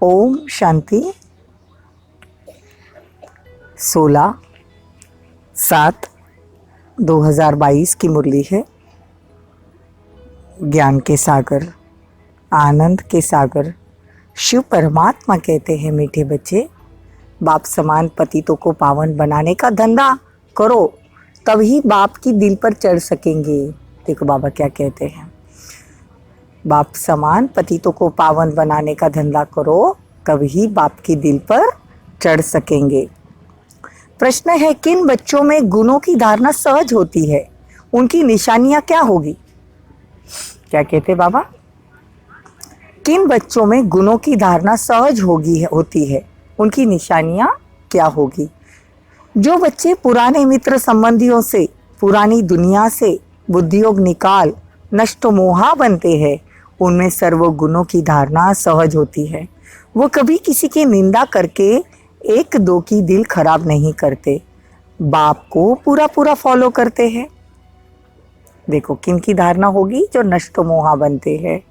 ओम शांति। 16/7/2022 की मुरली है। ज्ञान के सागर, आनंद के सागर शिव परमात्मा कहते हैं, मीठे बच्चे, बाप समान पतितों को पावन बनाने का धंधा करो, तभी बाप की दिल पर चढ़ सकेंगे। देखो बाबा क्या कहते हैं, बाप समान पतितों को पावन बनाने का धंधा करो, तभी बाप की दिल पर चढ़ सकेंगे। प्रश्न है, किन बच्चों में गुणों की धारणा सहज होती है, उनकी निशानियां क्या होगी? क्या कहते बाबा? किन बच्चों में गुणों की धारणा सहज होती है, उनकी निशानियां क्या होगी? जो बच्चे पुराने मित्र संबंधियों से, पुरानी दुनिया से बुद्धियोग निकाल नष्ट मोहा बनते हैं, उनमें सर्वगुणों की धारणा सहज होती है। वो कभी किसी की निंदा करके एक दो की दिल खराब नहीं करते, बाप को पूरा फॉलो करते हैं। देखो किन की धारणा होगी, जो नष्ट मोहा बनते हैं।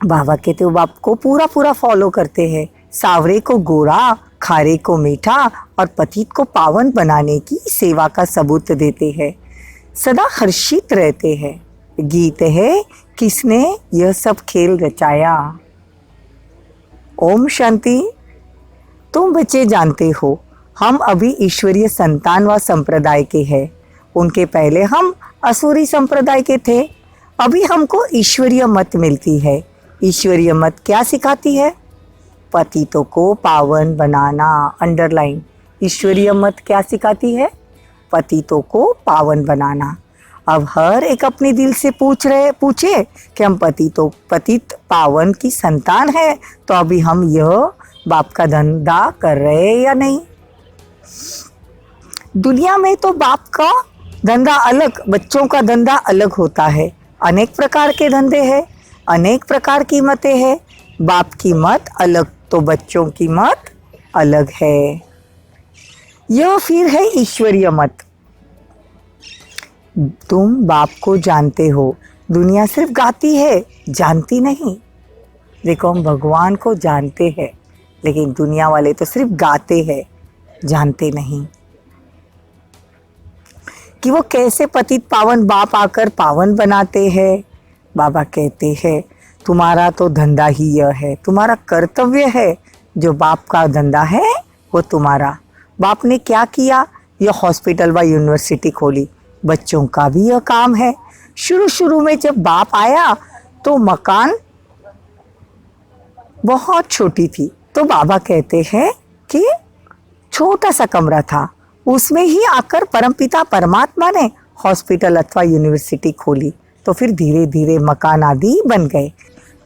बाबा कहते हो बाप को पूरा फॉलो करते हैं, सावरे को गोरा, खारे को मीठा और पतित को पावन बनाने की सेवा का सबूत देते हैं, सदा हर्षित रहते हैं। गीत है, किसने यह सब खेल रचाया। ओम शांति। तुम बच्चे जानते हो, हम अभी ईश्वरीय संतान व संप्रदाय के हैं। उनके पहले हम असुरी संप्रदाय के थे। अभी हमको ईश्वरीय मत मिलती है। ईश्वरीय मत क्या सिखाती है? पतितों को पावन बनाना। अंडरलाइन। ईश्वरीय मत क्या सिखाती है? पतितों को पावन बनाना। अब हर एक अपने दिल से पूछे कि हम पतित पावन की संतान है, तो अभी हम यह बाप का धंधा कर रहे हैं या नहीं? दुनिया में तो बाप का धंधा अलग, बच्चों का धंधा अलग होता है। अनेक प्रकार के धंधे हैं, अनेक प्रकार की मतें हैं। बाप की मत अलग तो बच्चों की मत अलग है। यह फिर है ईश्वरीय मत। तुम बाप को जानते हो, दुनिया सिर्फ गाती है, जानती नहीं। देखो हम भगवान को जानते हैं, लेकिन दुनिया वाले तो सिर्फ गाते हैं, जानते नहीं कि वो कैसे पतित पावन बाप आकर पावन बनाते हैं। बाबा कहते हैं तुम्हारा तो धंधा ही यह है, तुम्हारा कर्तव्य है। जो बाप का धंधा है वो तुम्हारा। बाप ने क्या किया? यह हॉस्पिटल व यूनिवर्सिटी खोली, बच्चों का भी यह काम है। शुरू में जब बाप आया तो मकान बहुत छोटी थी, तो बाबा कहते हैं कि छोटा सा कमरा था, उसमें ही आकर परमपिता परमात्मा ने हॉस्पिटल अथवा यूनिवर्सिटी खोली। तो फिर धीरे धीरे मकान आदि बन गए।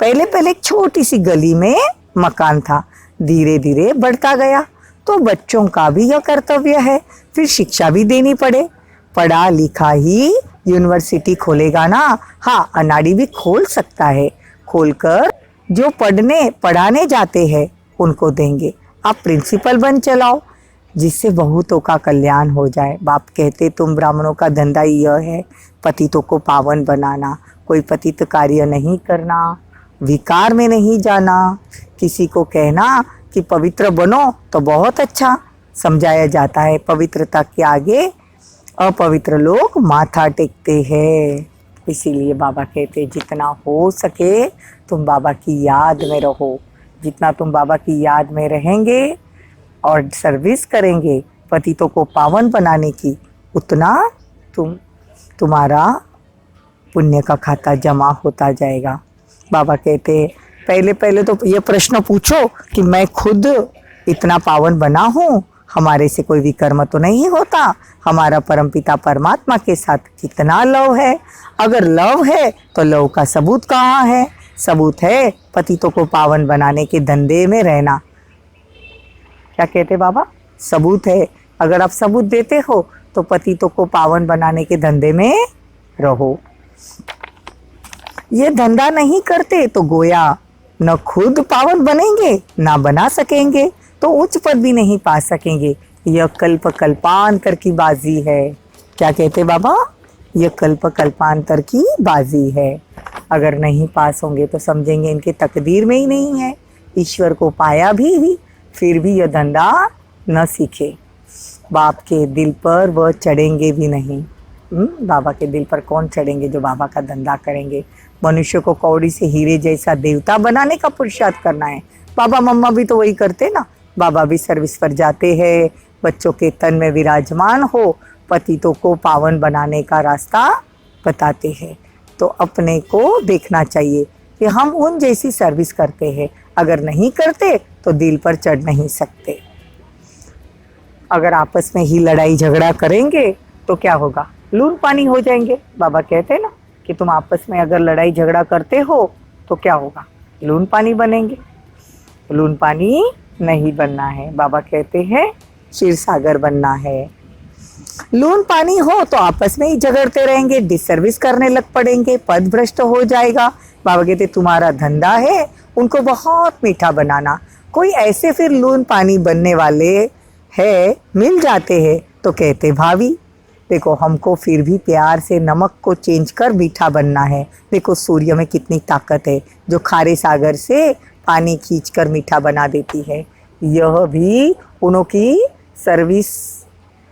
पहले एक छोटी सी गली में मकान था, धीरे धीरे बढ़ता गया। तो बच्चों का भी यह कर्तव्य है, फिर शिक्षा भी देनी पड़े। पढ़ा लिखा ही यूनिवर्सिटी खोलेगा ना। हाँ, अनाड़ी भी खोल सकता है, खोलकर जो पढ़ाने जाते हैं उनको देंगे। आप प्रिंसिपल बन चलाओ, जिससे बहुतों का कल्याण हो जाए। बाप कहते तुम ब्राह्मणों का धंधा यह है, पतितों को पावन बनाना, कोई पतित कार्य नहीं करना, विकार में नहीं जाना। किसी को कहना कि पवित्र बनो तो बहुत अच्छा समझाया जाता है। पवित्रता के आगे अपवित्र लोग माथा टेकते हैं। इसीलिए बाबा कहते जितना हो सके तुम बाबा की याद में रहो। जितना तुम बाबा की याद में रहेंगे और सर्विस करेंगे पतितों को पावन बनाने की, उतना तुम्हारा पुण्य का खाता जमा होता जाएगा। बाबा कहते पहले तो ये प्रश्न पूछो कि मैं खुद इतना पावन बना हूँ, हमारे से कोई विकर्म तो नहीं होता, हमारा परमपिता परमात्मा के साथ कितना लव है। अगर लव है तो लव का सबूत कहाँ है? सबूत है पतितों को पावन बनाने के धंधे में रहना। क्या कहते बाबा? सबूत है। अगर आप सबूत देते हो तो पतितों को पावन बनाने के धंधे में रहो। ये धंधा नहीं करते तो गोया न खुद पावन बनेंगे, ना बना सकेंगे, तो उच्च पद भी नहीं पा सकेंगे। यह कल्पांतर की बाजी है। क्या कहते बाबा? यह कल्पांतर की बाजी है। अगर नहीं पास होंगे तो समझेंगे इनके तकदीर में ही नहीं है, ईश्वर को पाया भी फिर भी यह धंधा न सीखे। बाप के दिल पर वह चढ़ेंगे भी नहीं। बाबा के दिल पर कौन चढ़ेंगे जो बाबा का धंधा करेंगे। मनुष्य को कौड़ी से हीरे जैसा देवता बनाने का पुरुषार्थ करना है। बाबा मम्मा भी तो वही करते ना। बाबा भी सर्विस पर जाते हैं, बच्चों के तन में विराजमान हो, पतितों को पावन बनाने का रास्ता बताते हैं। तो अपने को देखना चाहिए कि हम उन जैसी सर्विस करते हैं। अगर नहीं करते तो दिल पर चढ़ नहीं सकते। अगर आपस में ही लड़ाई झगड़ा करेंगे तो क्या होगा, लून पानी हो जाएंगे। बाबा कहते हैं ना कि तुम आपस में अगर लड़ाई झगड़ा करते हो तो क्या होगा, लून पानी बनेंगे। लून पानी नहीं बनना है। बाबा कहते हैं क्षीर सागर बनना है। लून पानी हो तो आपस में ही झगड़ते रहेंगे, डिसर्विस करने लग पड़ेंगे, पद भ्रष्ट हो जाएगा। बाबा कहते तुम्हारा धंधा है उनको बहुत मीठा बनाना। कोई ऐसे फिर लून पानी बनने वाले है मिल जाते हैं तो कहते भाभी देखो हमको फिर भी प्यार से नमक को चेंज कर मीठा बनना है। देखो सूर्य में कितनी ताकत है जो खारे सागर से पानी खींचकर मीठा बना देती है। यह भी उन्हों की सर्विस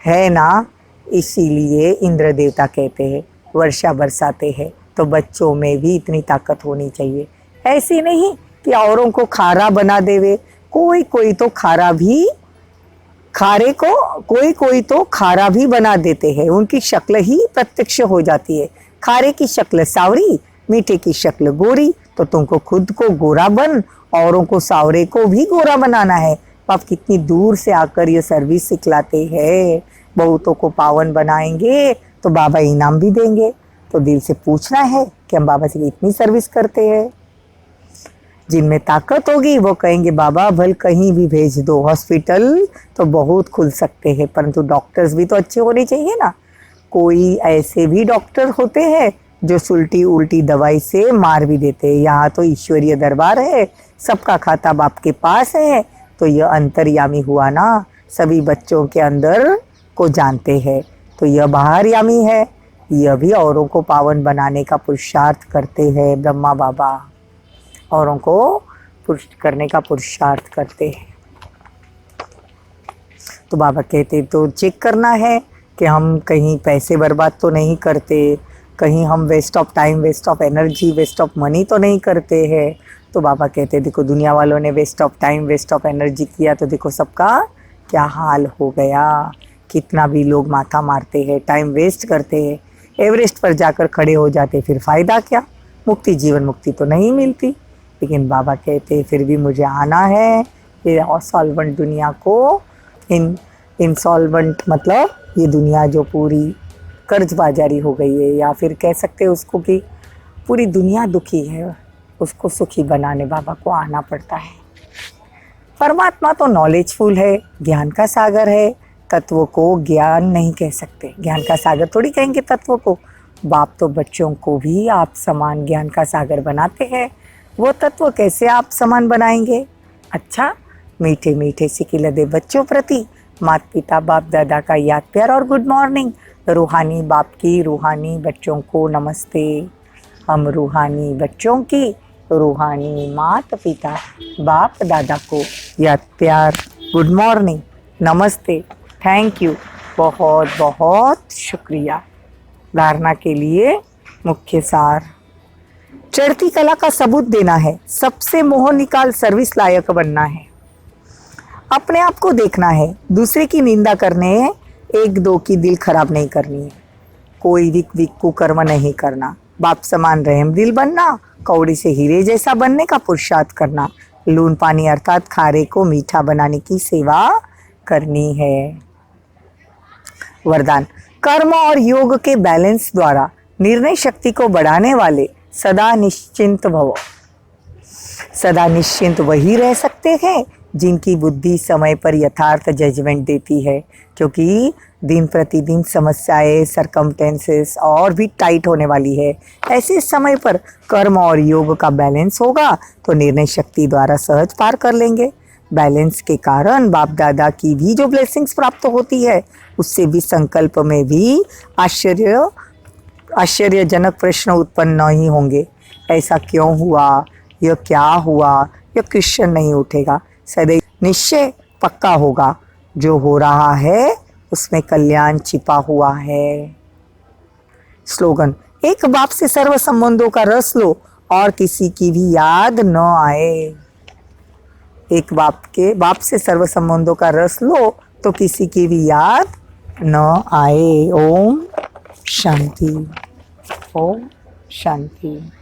है ना। इसीलिए इंद्र देवता कहते हैं वर्षा बरसाते हैं। तो बच्चों में भी इतनी ताकत होनी चाहिए। ऐसी नहीं कि औरों को खारा बना देवे। कोई कोई तो खारा भी खारे को कोई तो खारा भी बना देते हैं। उनकी शक्ल ही प्रत्यक्ष हो जाती है। खारे की शक्ल सावरी, मीठे की शक्ल गोरी। तो तुमको खुद को गोरा बन, औरों को सावरे को भी गोरा बनाना है। आप कितनी दूर से आकर ये सर्विस सिखलाते हैं। बहुतों को पावन बनाएंगे तो बाबा इनाम भी देंगे। तो दिल से पूछना है कि हम बाबा से इतनी सर्विस करते हैं। जिनमें ताकत होगी वो कहेंगे बाबा भल कहीं भी भेज दो। हॉस्पिटल तो बहुत खुल सकते हैं परंतु डॉक्टर्स भी तो अच्छे होने चाहिए ना। कोई ऐसे भी डॉक्टर होते हैं जो सुलटी उल्टी दवाई से मार भी देते हैं। यहाँ तो ईश्वरीय दरबार है, सबका खाता बाप के पास है। तो यह अंतर्यामी हुआ ना, सभी बच्चों के अंदर को जानते हैं। तो यह बाहरयामी है, यह भी औरों को पावन बनाने का पुरुषार्थ करते हैं। ब्रह्मा बाबा औरों को पुरुष करने का पुरुषार्थ करते हैं। तो बाबा कहते तो चेक करना है कि हम कहीं पैसे बर्बाद तो नहीं करते, कहीं हम waste of time, waste of energy, waste of money तो नहीं करते हैं। तो बाबा कहते देखो दुनिया वालों ने waste of time, waste of energy किया तो देखो सबका क्या हाल हो गया। कितना भी लोग माथा मारते हैं, टाइम वेस्ट करते हैं, एवरेस्ट पर जाकर खड़े हो जाते, फिर फ़ायदा क्या। मुक्ति, जीवन मुक्ति तो नहीं मिलती। लेकिन बाबा कहते फिर भी मुझे आना है ये सॉल्वेंट दुनिया को। इंसॉल्वेंट मतलब ये दुनिया जो पूरी कर्ज बाजारी हो गई है, या फिर कह सकते हैं उसको कि पूरी दुनिया दुखी है, उसको सुखी बनाने बाबा को आना पड़ता है। परमात्मा तो नॉलेजफुल है, ज्ञान का सागर है। तत्व को ज्ञान नहीं कह सकते, ज्ञान का सागर थोड़ी कहेंगे तत्व को। बाप तो बच्चों को भी आप समान ज्ञान का सागर बनाते हैं। वो तत्व कैसे आप समान बनाएंगे। अच्छा, मीठे मीठे सिकिलदे बच्चों प्रति माता पिता बाप दादा का याद प्यार और गुड मॉर्निंग। रूहानी बाप की रूहानी बच्चों को नमस्ते। हम रूहानी बच्चों की रूहानी माता पिता बाप दादा को याद प्यार, गुड मॉर्निंग, नमस्ते, थैंक यू, बहुत बहुत शुक्रिया। धारणा के लिए मुख्य सार, चढ़ती कला का सबूत देना है, सबसे मोह निकाल सर्विस लायक बनना है, अपने आप को देखना है, दूसरे की निंदा करने एक दो की दिल खराब नहीं करनी है, कोई विक कुकर्म नहीं करना, बाप समान रहम दिल बनना, कौड़ी से हीरे जैसा बनने का पुरुषार्थ करना, लून पानी अर्थात खारे को मीठा बनाने की सेवा करनी है। वरदान, कर्म और योग के बैलेंस द्वारा निर्णय शक्ति को बढ़ाने वाले सदा निश्चिंत भव। सदा निश्चिंत वही रह सकते हैं जिनकी बुद्धि समय पर यथार्थ जजमेंट देती है, क्योंकि दिन प्रतिदिन समस्याएं, सरकमटेंसेस और भी टाइट होने वाली है। ऐसे समय पर कर्म और योग का बैलेंस होगा तो निर्णय शक्ति द्वारा सहज पार कर लेंगे। बैलेंस के कारण बाप दादा की भी जो ब्लेसिंग्स प्राप्त होती है उससे भी संकल्प में भी आश्चर्यजनक प्रश्न उत्पन्न नहीं होंगे। ऐसा क्यों हुआ, यह क्या हुआ, यह क्वेश्चन नहीं उठेगा। सदैव निश्चय पक्का होगा, जो हो रहा है उसमें कल्याण छिपा हुआ है। स्लोगन, एक बाप से सर्व संबंधों का रस लो और किसी की भी याद न आए। एक बाप से सर्व संबंधों का रस लो तो किसी की भी याद न आए। ओम शांति, ओम शांति।